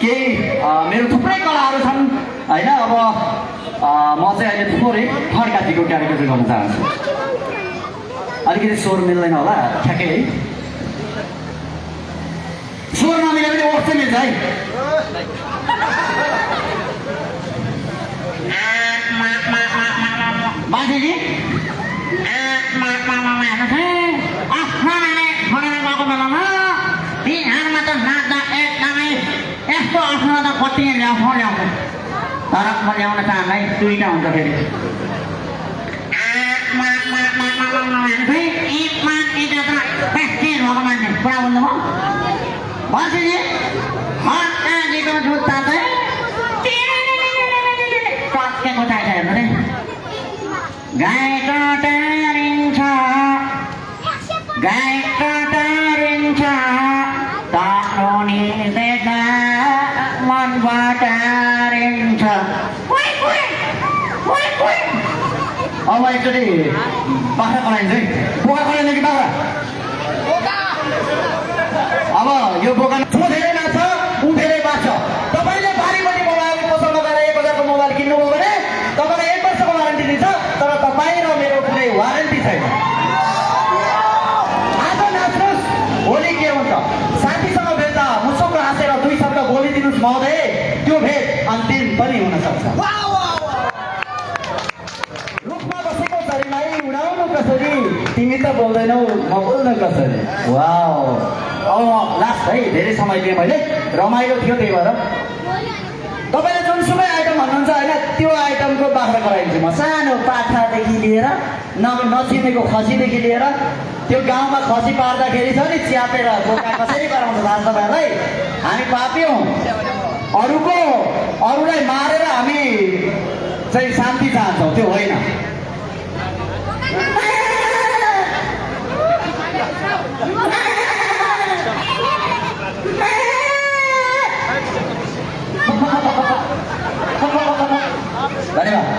केही मेरो थुप्रै कलाहरू छन् होइन। अब म चाहिँ अहिले थोरै खड्काजीको क्यारेक्टर चाहिँ गर्न चाहन्छु। अलिकति स्वर मिल्दैन होला ठ्याक्कै है, स्वर नमिले पनि ओठ चाहिँ मिल्छ है। बाजेजी गएको बेलामा बिहारमा त नाच्दा एकदमै यस्तो आफ्नो त कति ल्याउँछ तर म ल्याउन चाहँदै दुईटा हुन्छ फेरि मान्छे पुरा बोल्नुभयो बसेँ हटाजीको जुत्ता चाहिँ टक्केको चाहिन्छ हेर्नु रे गाईको टारिन्छ गाईको टारिन्छ तारोनी देख्दा मन बटारिन्छ। अब एकचोटि बाख्रा कराइन्छ है। बोका कराइन्छ कि बाख्रा? अब यो बोका छु धेरै नाच्छ ऊ धेरै बाँच्छ। तपाईँले भारीपट्टि मोबाइल पसल गरेर 1000को मोबाइल किन्नुभयो भने तपाईँलाई 1 वर्षको वारेन्टी दिन्छ, तर तपाईँ र मेरो कुनै वारेन्टी छैन। आज नाच्नुहोस्, भोलि के हुन्छ साथीसँग भेट्दा मुसुक हाँसेर 2 शब्द बोलिदिनुहोस् महोदय, त्यो भेट अन्तिम पनि हुन सक्छ। रुखमा बसेको चरीलाई उडाउनु कसरी, तिमी त बोल्दैनौ म बोल्नु कसरी। वाउ, अब लास्ट है, धेरै समय दिएँ मैले, रमाइलो थियो त्यही भएर। तपाईँले जुनसुकै आइटम भन्नुहुन्छ होइन, त्यो आइटमको बाख्रा गराइदिन्छु म। सानो पाठादेखि लिएर नचिनेको खसीदेखि लिएर त्यो गाउँमा खसी पार्दाखेरि छ नि च्यापेर बोका कसरी गराउँछ थाहा छ तपाईँहरूलाई? हामी पापी हौँ, अरूलाई मारेर हामी चाहिँ शान्ति चाहन्छौँ, त्यो होइन। धन्यवाद।